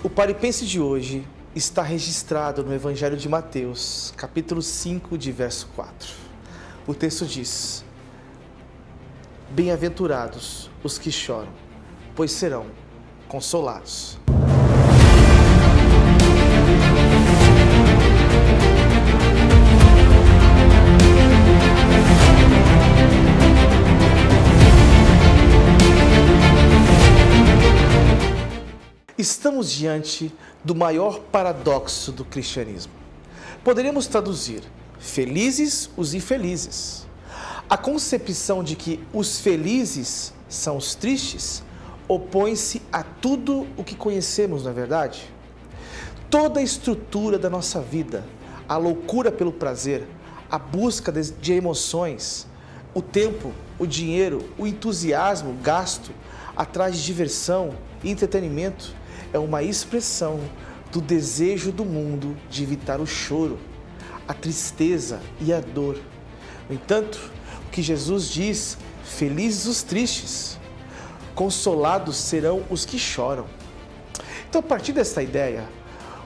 O Paripense de hoje está registrado no Evangelho de Mateus, capítulo 5, de verso 4. O texto diz: Bem-aventurados os que choram, pois serão consolados. Estamos diante do maior paradoxo do cristianismo. Poderíamos traduzir: felizes os infelizes. A concepção de que os felizes são os tristes opõe-se a tudo o que conhecemos, não é verdade? Toda a estrutura da nossa vida, a loucura pelo prazer, a busca de emoções, o tempo, o dinheiro, o entusiasmo gasto atrás de diversão e entretenimento, é uma expressão do desejo do mundo de evitar o choro, a tristeza e a dor. No entanto, o que Jesus diz: felizes os tristes, consolados serão os que choram. Então, a partir dessa ideia,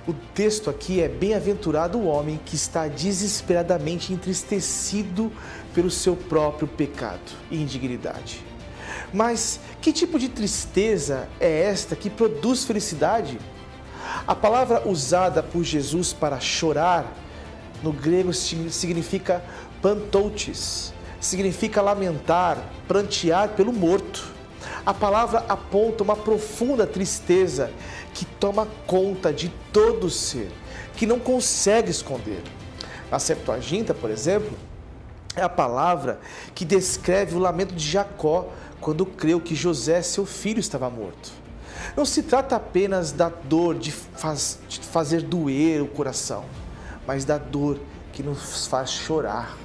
o texto aqui é: bem-aventurado o homem que está desesperadamente entristecido pelo seu próprio pecado e indignidade. Mas que tipo de tristeza é esta que produz felicidade? A palavra usada por Jesus para chorar, no grego significa pantoutis, significa lamentar, prantear pelo morto. A palavra aponta uma profunda tristeza que toma conta de todo o ser, que não consegue esconder. Na Septuaginta, por exemplo, é a palavra que descreve o lamento de Jacó quando creu que José, seu filho, estava morto. Não se trata apenas da dor de fazer doer o coração, mas da dor que nos faz chorar.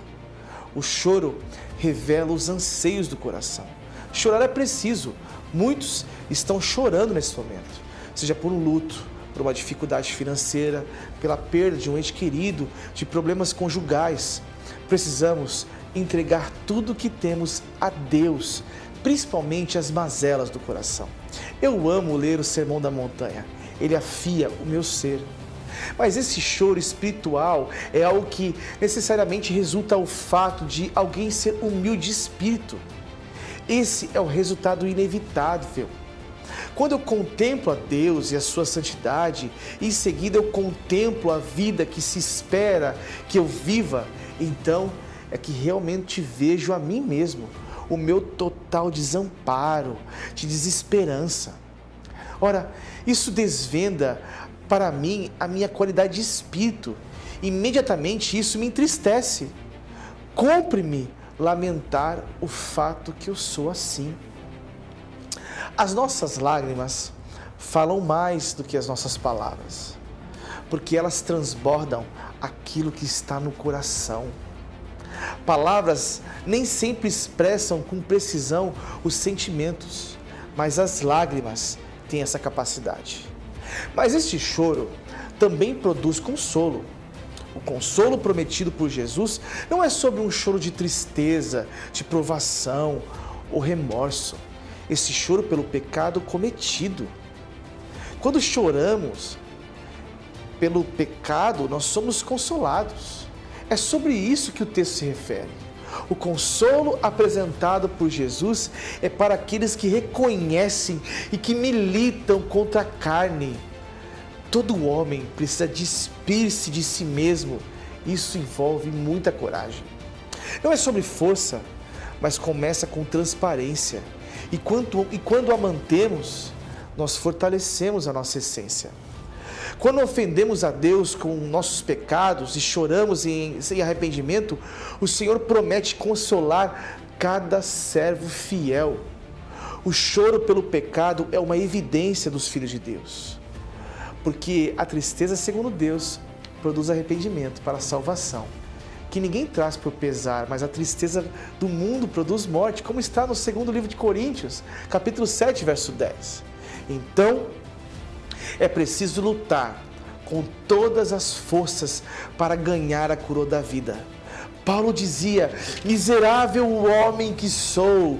O choro revela os anseios do coração. Chorar é preciso. Muitos estão chorando nesse momento, seja por um luto, por uma dificuldade financeira, pela perda de um ente querido, de problemas conjugais. Precisamos entregar tudo o que temos a Deus, principalmente as mazelas do coração. Eu amo ler o Sermão da Montanha, ele afia o meu ser. Mas esse choro espiritual é algo que necessariamente resulta ao fato de alguém ser humilde de espírito. Esse é o resultado inevitável. Quando eu contemplo a Deus e a sua santidade, em seguida eu contemplo a vida que se espera que eu viva, então é que realmente vejo a mim mesmo, o meu total desamparo, de desesperança. Ora, isso desvenda para mim a minha qualidade de espírito. Imediatamente isso me entristece. Cumpre-me lamentar o fato que eu sou assim. As nossas lágrimas falam mais do que as nossas palavras, porque elas transbordam aquilo que está no coração. Palavras nem sempre expressam com precisão os sentimentos, mas as lágrimas têm essa capacidade. Mas este choro também produz consolo. O consolo prometido por Jesus não é sobre um choro de tristeza, de provação ou remorso. Esse choro pelo pecado cometido. Quando choramos pelo pecado, nós somos consolados. É sobre isso que o texto se refere. O consolo apresentado por Jesus é para aqueles que reconhecem e que militam contra a carne. Todo homem precisa despir-se de si mesmo. Isso envolve muita coragem. Não é sobre força, mas começa com transparência. E quando a mantemos, nós fortalecemos a nossa essência. Quando ofendemos a Deus com nossos pecados e choramos em arrependimento, o Senhor promete consolar cada servo fiel. O choro pelo pecado é uma evidência dos filhos de Deus, porque a tristeza, segundo Deus, produz arrependimento para a salvação, que ninguém traz por pesar, mas a tristeza do mundo produz morte, como está no segundo livro de Coríntios, capítulo 7, verso 10. Então, é preciso lutar com todas as forças para ganhar a coroa da vida. Paulo dizia: miserável homem que sou,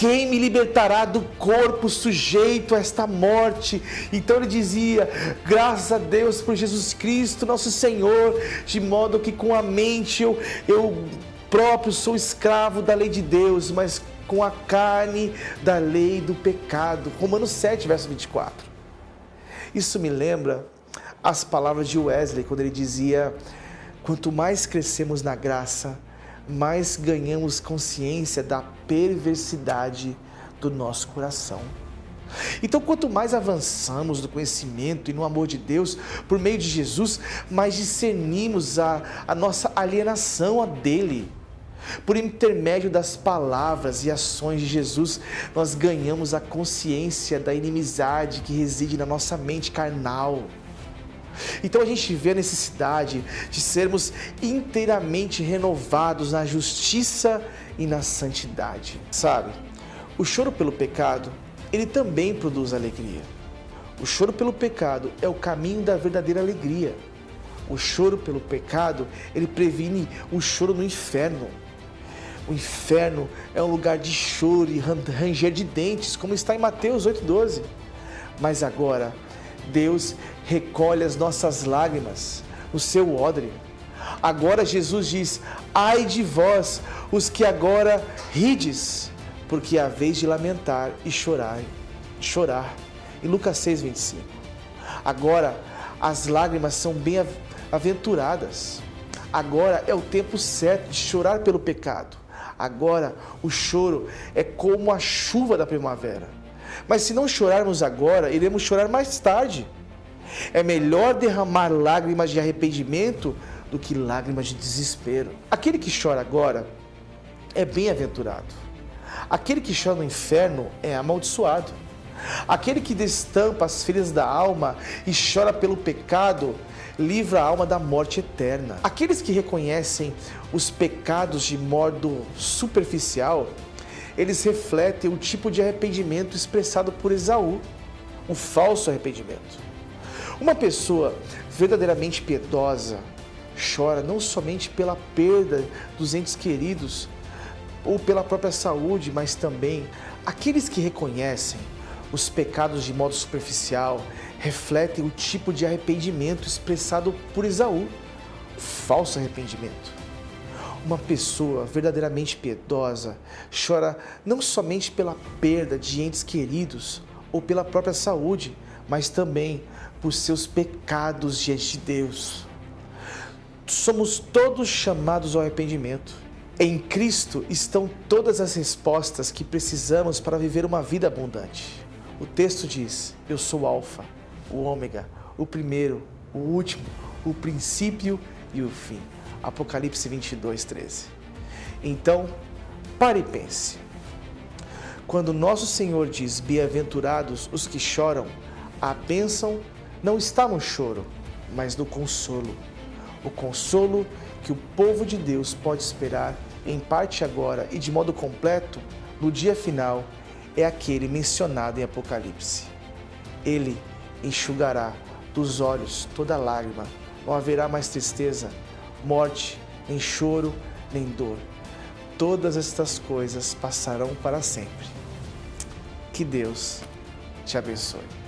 quem me libertará do corpo sujeito a esta morte? Então ele dizia, graças a Deus por Jesus Cristo, nosso Senhor, de modo que com a mente eu próprio sou escravo da lei de Deus, mas com a carne da lei do pecado. Romanos 7, verso 24. Isso me lembra as palavras de Wesley, quando ele dizia, quanto mais crescemos na graça, mais ganhamos consciência da perversidade do nosso coração. Então, quanto mais avançamos no conhecimento e no amor de Deus, por meio de Jesus, mais discernimos a nossa alienação a dele. Por intermédio das palavras e ações de Jesus, nós ganhamos a consciência da inimizade que reside na nossa mente carnal. Então a gente vê a necessidade de sermos inteiramente renovados na justiça e na santidade. Sabe, o choro pelo pecado, ele também produz alegria. O choro pelo pecado é o caminho da verdadeira alegria. O choro pelo pecado, ele previne o choro no inferno. O inferno é um lugar de choro e ranger de dentes, como está em Mateus 8,12. Mas agora, Deus recolhe as nossas lágrimas no seu odre. Agora Jesus diz, ai de vós, os que agora rides, porque é a vez de lamentar e chorar. Em Lucas 6,25. Agora as lágrimas são bem-aventuradas. Agora é o tempo certo de chorar pelo pecado. Agora o choro é como a chuva da primavera. Mas se não chorarmos agora, iremos chorar mais tarde. É melhor derramar lágrimas de arrependimento do que lágrimas de desespero. Aquele que chora agora é bem-aventurado. Aquele que chora no inferno é amaldiçoado. Aquele que destampa as feridas da alma e chora pelo pecado, livra a alma da morte eterna. Aqueles que reconhecem os pecados de modo superficial, eles refletem o tipo de arrependimento expressado por Esaú, um falso arrependimento. Uma pessoa verdadeiramente piedosa chora não somente pela perda dos entes queridos ou pela própria saúde, mas também aqueles que reconhecem os pecados de modo superficial refletem o tipo de arrependimento expressado por Esaú, o falso arrependimento. Uma pessoa verdadeiramente piedosa chora não somente pela perda de entes queridos ou pela própria saúde, mas também por seus pecados diante de Deus. Somos todos chamados ao arrependimento. Em Cristo estão todas as respostas que precisamos para viver uma vida abundante. O texto diz, eu sou o Alfa, o Ômega, o primeiro, o último, o princípio e o fim. Apocalipse 22:13. Então, pare e pense. Quando nosso Senhor diz, bem-aventurados os que choram, a bênção não está no choro, mas no consolo. O consolo que o povo de Deus pode esperar, em parte agora e de modo completo, no dia final, é aquele mencionado em Apocalipse. Ele enxugará dos olhos toda lágrima, não haverá mais tristeza, morte, nem choro, nem dor. Todas estas coisas passarão para sempre. Que Deus te abençoe.